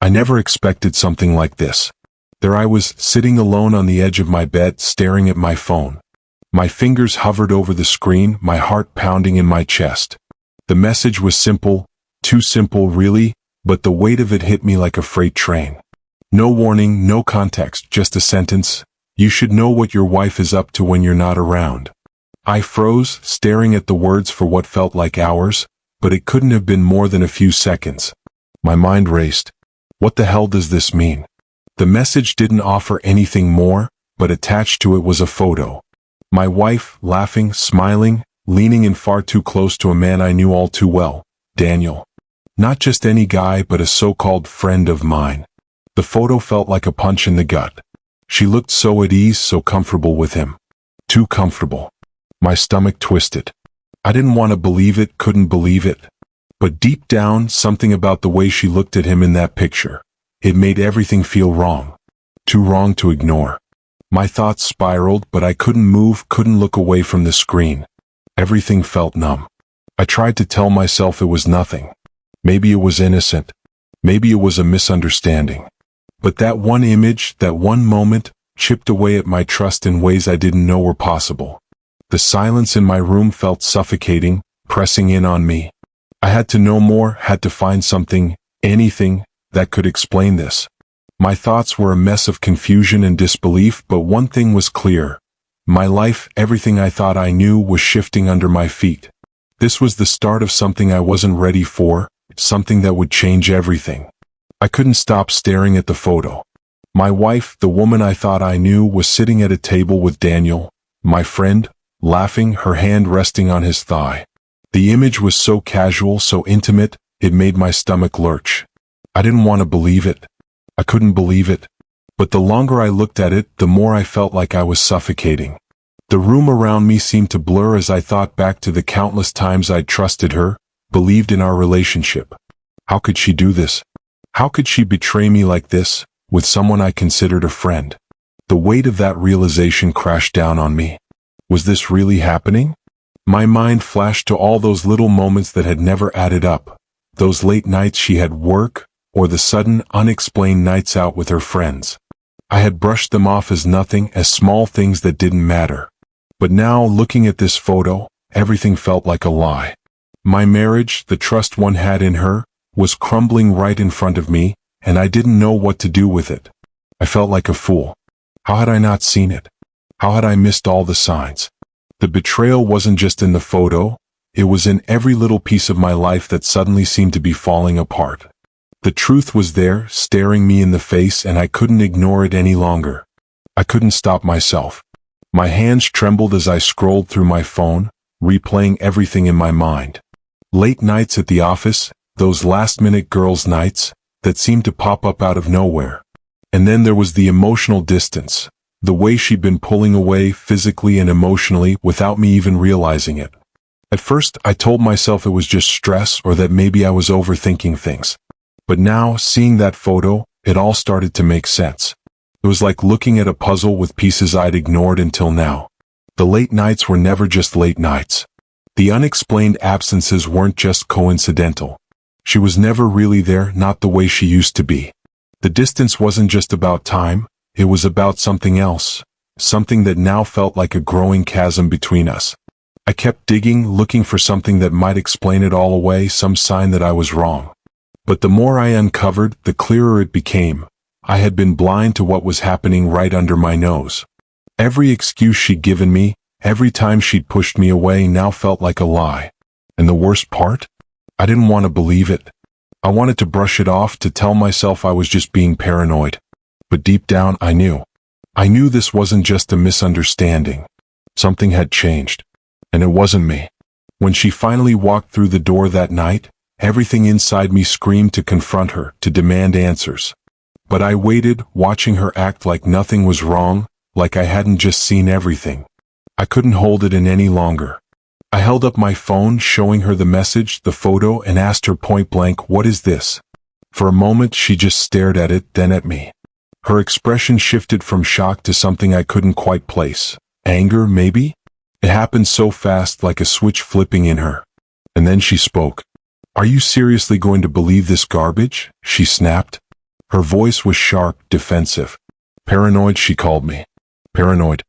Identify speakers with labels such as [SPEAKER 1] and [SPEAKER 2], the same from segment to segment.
[SPEAKER 1] I never expected something like this. There I was, sitting alone on the edge of my bed, staring at my phone. My fingers hovered over the screen, my heart pounding in my chest. The message was simple, too simple really, but the weight of it hit me like a freight train. No warning, no context, just a sentence. You should know what your wife is up to when you're not around. I froze, staring at the words for what felt like hours, but it couldn't have been more than a few seconds. My mind raced. What the hell does this mean? The message didn't offer anything more, but attached to it was a photo. My wife, laughing, smiling, leaning in far too close to a man I knew all too well, Daniel. Not just any guy, but a so-called friend of mine. The photo felt like a punch in the gut. She looked so at ease, so comfortable with him. Too comfortable. My stomach twisted. I didn't want to believe it, couldn't believe it. But deep down, something about the way she looked at him in that picture. It made everything feel wrong. Too wrong to ignore. My thoughts spiraled, but I couldn't move, couldn't look away from the screen. Everything felt numb. I tried to tell myself it was nothing. Maybe it was innocent. Maybe it was a misunderstanding. But that one image, that one moment, chipped away at my trust in ways I didn't know were possible. The silence in my room felt suffocating, pressing in on me. I had to know more, had to find something, anything, that could explain this. My thoughts were a mess of confusion and disbelief, but one thing was clear. My life, everything I thought I knew, was shifting under my feet. This was the start of something I wasn't ready for, something that would change everything. I couldn't stop staring at the photo. My wife, the woman I thought I knew, was sitting at a table with Daniel, my friend, laughing, her hand resting on his thigh. The image was so casual, so intimate, it made my stomach lurch. I didn't want to believe it. I couldn't believe it. But the longer I looked at it, the more I felt like I was suffocating. The room around me seemed to blur as I thought back to the countless times I'd trusted her, believed in our relationship. How could she do this? How could she betray me like this, with someone I considered a friend? The weight of that realization crashed down on me. Was this really happening? My mind flashed to all those little moments that had never added up. Those late nights she had work, or the sudden, unexplained nights out with her friends. I had brushed them off as nothing, as small things that didn't matter. But now, looking at this photo, everything felt like a lie. My marriage, the trust one had in her, was crumbling right in front of me, and I didn't know what to do with it. I felt like a fool. How had I not seen it? How had I missed all the signs? The betrayal wasn't just in the photo, it was in every little piece of my life that suddenly seemed to be falling apart. The truth was there, staring me in the face, and I couldn't ignore it any longer. I couldn't stop myself. My hands trembled as I scrolled through my phone, replaying everything in my mind. Late nights at the office, those last-minute girls' nights, that seemed to pop up out of nowhere. And then there was the emotional distance, the way she'd been pulling away physically and emotionally without me even realizing it. At first, I told myself it was just stress or that maybe I was overthinking things. But now, seeing that photo, it all started to make sense. It was like looking at a puzzle with pieces I'd ignored until now. The late nights were never just late nights. The unexplained absences weren't just coincidental. She was never really there, not the way she used to be. The distance wasn't just about time, it was about something else, something that now felt like a growing chasm between us. I kept digging, looking for something that might explain it all away, some sign that I was wrong. But the more I uncovered, the clearer it became. I had been blind to what was happening right under my nose. Every excuse she'd given me, every time she'd pushed me away now felt like a lie. And the worst part? I didn't want to believe it. I wanted to brush it off, to tell myself I was just being paranoid. But deep down, I knew. I knew this wasn't just a misunderstanding. Something had changed. And it wasn't me. When she finally walked through the door that night, everything inside me screamed to confront her, to demand answers. But I waited, watching her act like nothing was wrong, like I hadn't just seen everything. I couldn't hold it in any longer. I held up my phone, showing her the message, the photo, and asked her point blank, "What is this?" For a moment she just stared at it, then at me. Her expression shifted from shock to something I couldn't quite place. Anger, maybe? It happened so fast, like a switch flipping in her. And then she spoke. "Are you seriously going to believe this garbage?" she snapped. Her voice was sharp, defensive. Paranoid, she called me. Paranoid.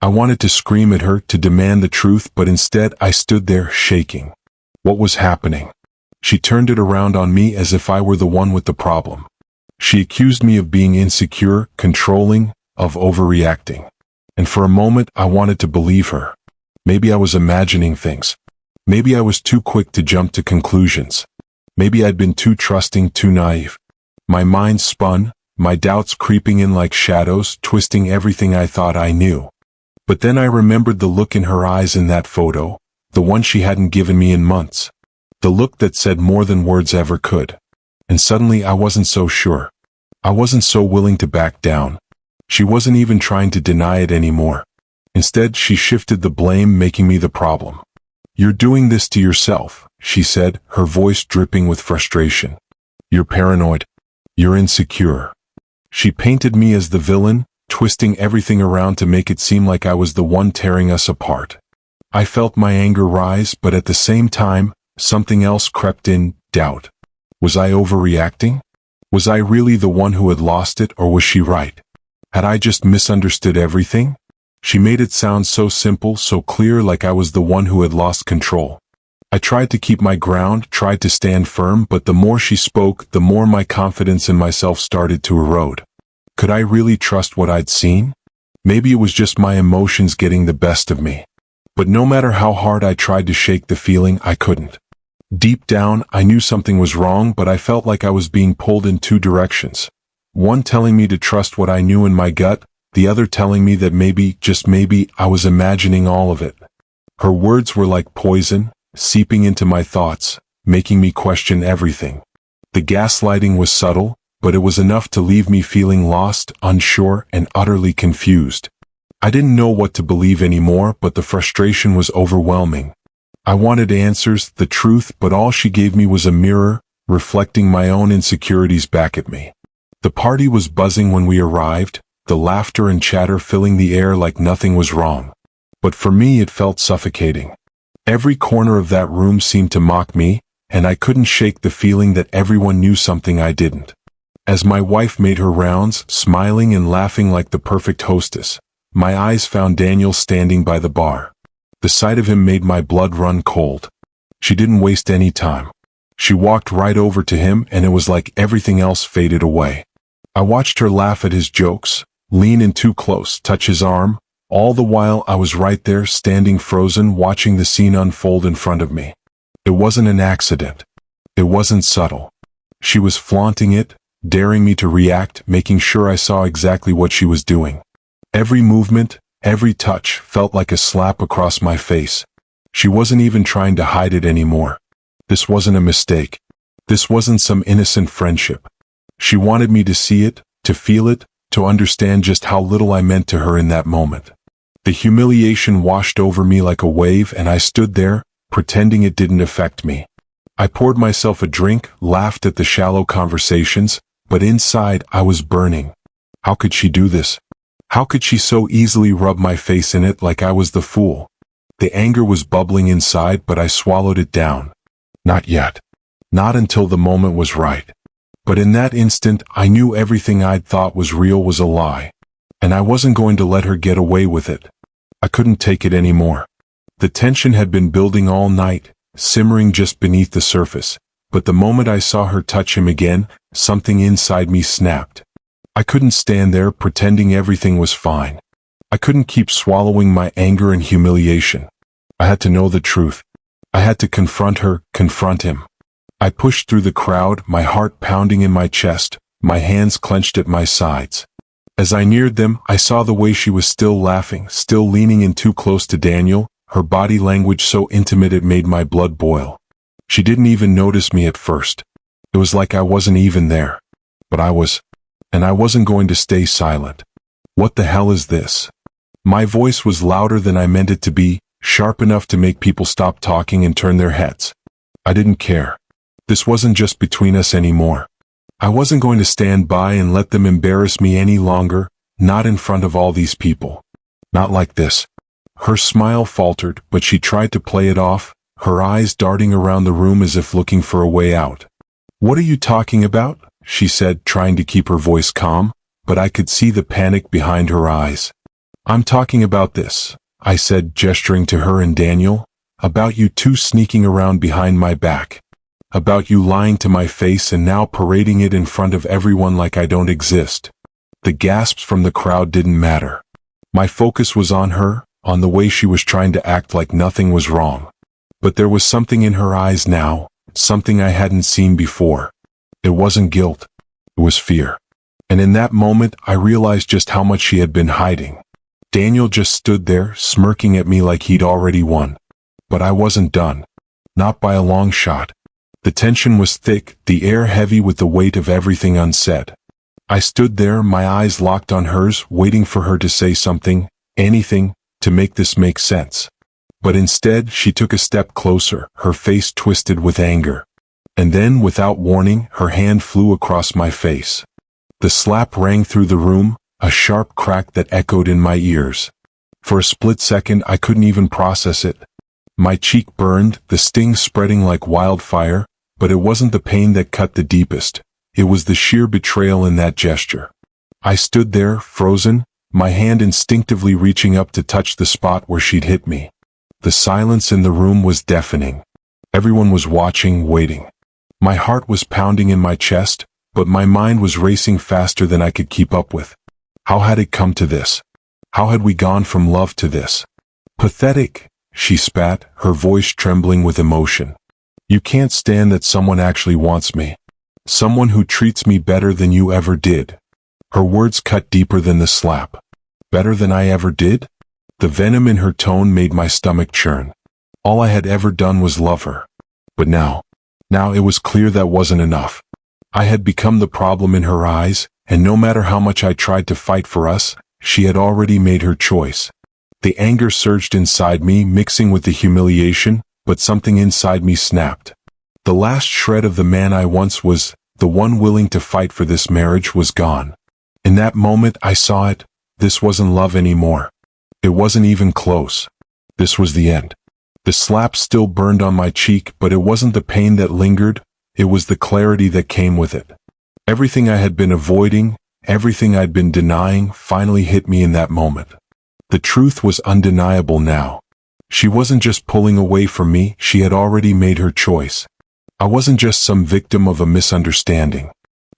[SPEAKER 1] I wanted to scream at her, to demand the truth, but instead I stood there, shaking. What was happening? She turned it around on me as if I were the one with the problem. She accused me of being insecure, controlling, of overreacting. And for a moment I wanted to believe her. Maybe I was imagining things. Maybe I was too quick to jump to conclusions. Maybe I'd been too trusting, too naive. My mind spun, my doubts creeping in like shadows, twisting everything I thought I knew. But then I remembered the look in her eyes in that photo, the one she hadn't given me in months. The look that said more than words ever could. And suddenly I wasn't so sure. I wasn't so willing to back down. She wasn't even trying to deny it anymore. Instead, she shifted the blame, making me the problem. You're doing this to yourself, she said, her voice dripping with frustration. You're paranoid. You're insecure. She painted me as the villain, twisting everything around to make it seem like I was the one tearing us apart. I felt my anger rise, but at the same time, something else crept in, doubt. Was I overreacting? Was I really the one who had lost it, or was she right? Had I just misunderstood everything? She made it sound so simple, so clear, like I was the one who had lost control. I tried to keep my ground, tried to stand firm, but the more she spoke, the more my confidence in myself started to erode. Could I really trust what I'd seen? Maybe it was just my emotions getting the best of me. But no matter how hard I tried to shake the feeling, I couldn't. Deep down, I knew something was wrong, but I felt like I was being pulled in two directions. One telling me to trust what I knew in my gut, the other telling me that maybe, just maybe, I was imagining all of it. Her words were like poison, seeping into my thoughts, making me question everything. The gaslighting was subtle, but it was enough to leave me feeling lost, unsure, and utterly confused. I didn't know what to believe anymore, but the frustration was overwhelming. I wanted answers, the truth, but all she gave me was a mirror, reflecting my own insecurities back at me. The party was buzzing when we arrived, the laughter and chatter filling the air like nothing was wrong. But for me it felt suffocating. Every corner of that room seemed to mock me, and I couldn't shake the feeling that everyone knew something I didn't. As my wife made her rounds, smiling and laughing like the perfect hostess, my eyes found Daniel standing by the bar. The sight of him made my blood run cold. She didn't waste any time. She walked right over to him, and it was like everything else faded away. I watched her laugh at his jokes, lean in too close, touch his arm. All the while I was right there, standing frozen, watching the scene unfold in front of me. It wasn't an accident. It wasn't subtle. She was flaunting it, daring me to react, making sure I saw exactly what she was doing. Every movement, every touch felt like a slap across my face. She wasn't even trying to hide it anymore. This wasn't a mistake. This wasn't some innocent friendship. She wanted me to see it, to feel it, to understand just how little I meant to her in that moment. The humiliation washed over me like a wave, and I stood there, pretending it didn't affect me. I poured myself a drink, laughed at the shallow conversations, but inside I was burning. How could she do this? How could she so easily rub my face in it like I was the fool? The anger was bubbling inside, but I swallowed it down. Not yet. Not until the moment was right. But in that instant, I knew everything I'd thought was real was a lie. And I wasn't going to let her get away with it. I couldn't take it anymore. The tension had been building all night, simmering just beneath the surface. But the moment I saw her touch him again, something inside me snapped. I couldn't stand there pretending everything was fine. I couldn't keep swallowing my anger and humiliation. I had to know the truth. I had to confront her, confront him. I pushed through the crowd, my heart pounding in my chest, my hands clenched at my sides. As I neared them, I saw the way she was still laughing, still leaning in too close to Daniel, her body language so intimate it made my blood boil. She didn't even notice me at first. It was like I wasn't even there. But I was. And I wasn't going to stay silent. What the hell is this? My voice was louder than I meant it to be, sharp enough to make people stop talking and turn their heads. I didn't care. This wasn't just between us anymore. I wasn't going to stand by and let them embarrass me any longer, not in front of all these people. Not like this. Her smile faltered, but she tried to play it off, her eyes darting around the room as if looking for a way out. What are you talking about? she said, trying to keep her voice calm, but I could see the panic behind her eyes. I'm talking about this, I said, gesturing to her and Daniel, about you two sneaking around behind my back. About you lying to my face and now parading it in front of everyone like I don't exist. The gasps from the crowd didn't matter. My focus was on her, on the way she was trying to act like nothing was wrong. But there was something in her eyes now, something I hadn't seen before. It wasn't guilt. It was fear. And in that moment, I realized just how much she had been hiding. Daniel just stood there, smirking at me like he'd already won. But I wasn't done. Not by a long shot. The tension was thick, the air heavy with the weight of everything unsaid. I stood there, my eyes locked on hers, waiting for her to say something, anything, to make this make sense. But instead, she took a step closer, her face twisted with anger. And then, without warning, her hand flew across my face. The slap rang through the room, a sharp crack that echoed in my ears. For a split second, I couldn't even process it. My cheek burned, the sting spreading like wildfire, but it wasn't the pain that cut the deepest. It was the sheer betrayal in that gesture. I stood there, frozen, my hand instinctively reaching up to touch the spot where she'd hit me. The silence in the room was deafening. Everyone was watching, waiting. My heart was pounding in my chest, but my mind was racing faster than I could keep up with. How had it come to this? How had we gone from love to this? Pathetic. She spat, her voice trembling with emotion. You can't stand that someone actually wants me. Someone who treats me better than you ever did. Her words cut deeper than the slap. Better than I ever did? The venom in her tone made my stomach churn. All I had ever done was love her. But now it was clear that wasn't enough. I had become the problem in her eyes, and no matter how much I tried to fight for us, she had already made her choice. The anger surged inside me, mixing with the humiliation, but something inside me snapped. The last shred of the man I once was, the one willing to fight for this marriage, was gone. In that moment I saw it. This wasn't love anymore. It wasn't even close. This was the end. The slap still burned on my cheek, but it wasn't the pain that lingered, it was the clarity that came with it. Everything I had been avoiding, everything I'd been denying, finally hit me in that moment. The truth was undeniable now. She wasn't just pulling away from me, she had already made her choice. I wasn't just some victim of a misunderstanding.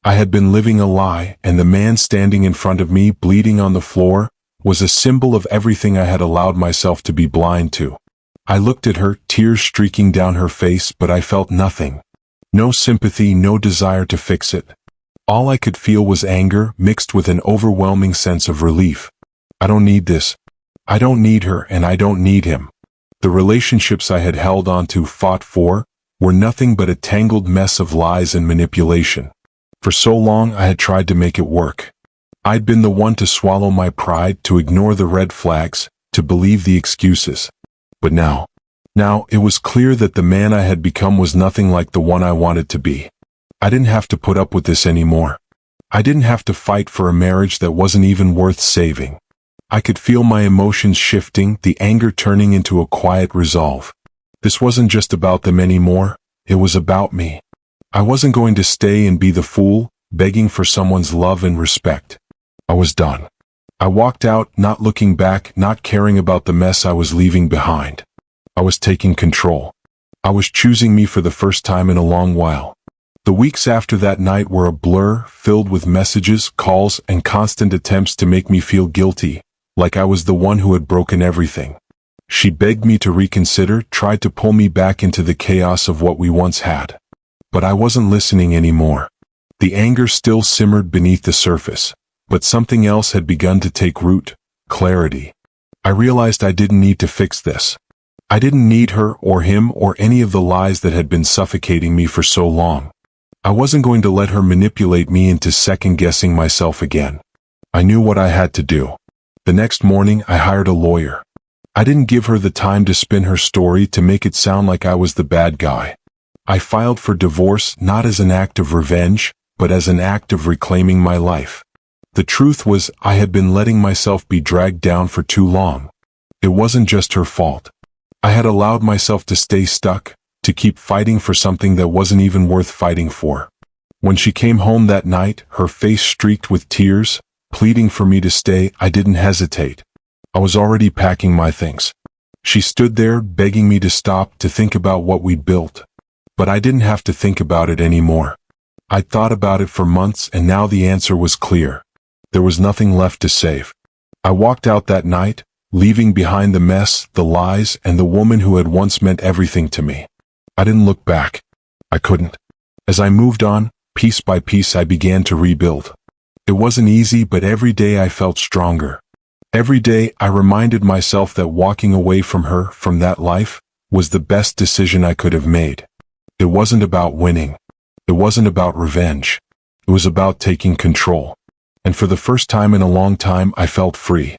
[SPEAKER 1] I had been living a lie, and the man standing in front of me, bleeding on the floor, was a symbol of everything I had allowed myself to be blind to. I looked at her, tears streaking down her face, but I felt nothing. No sympathy, no desire to fix it. All I could feel was anger, mixed with an overwhelming sense of relief. I don't need this. I don't need her, and I don't need him. The relationships I had held on to, fought for, were nothing but a tangled mess of lies and manipulation. For so long I had tried to make it work. I'd been the one to swallow my pride, to ignore the red flags, to believe the excuses. But now it was clear that the man I had become was nothing like the one I wanted to be. I didn't have to put up with this anymore. I didn't have to fight for a marriage that wasn't even worth saving. I could feel my emotions shifting, the anger turning into a quiet resolve. This wasn't just about them anymore, it was about me. I wasn't going to stay and be the fool, begging for someone's love and respect. I was done. I walked out, not looking back, not caring about the mess I was leaving behind. I was taking control. I was choosing me for the first time in a long while. The weeks after that night were a blur, filled with messages, calls, and constant attempts to make me feel guilty, like I was the one who had broken everything. She begged me to reconsider, tried to pull me back into the chaos of what we once had. But I wasn't listening anymore. The anger still simmered beneath the surface, but something else had begun to take root: clarity. I realized I didn't need to fix this. I didn't need her or him or any of the lies that had been suffocating me for so long. I wasn't going to let her manipulate me into second-guessing myself again. I knew what I had to do. The next morning, I hired a lawyer. I didn't give her the time to spin her story to make it sound like I was the bad guy. I filed for divorce not as an act of revenge, but as an act of reclaiming my life. The truth was, I had been letting myself be dragged down for too long. It wasn't just her fault. I had allowed myself to stay stuck, to keep fighting for something that wasn't even worth fighting for. When she came home that night, her face streaked with tears, pleading for me to stay, I didn't hesitate. I was already packing my things. She stood there, begging me to stop, to think about what we'd built. But I didn't have to think about it anymore. I'd thought about it for months, and now the answer was clear. There was nothing left to save. I walked out that night, leaving behind the mess, the lies, and the woman who had once meant everything to me. I didn't look back. I couldn't. As I moved on, piece by piece, I began to rebuild. It wasn't easy, but every day I felt stronger. Every day I reminded myself that walking away from her, from that life, was the best decision I could have made. It wasn't about winning. It wasn't about revenge. It was about taking control. And for the first time in a long time, I felt free.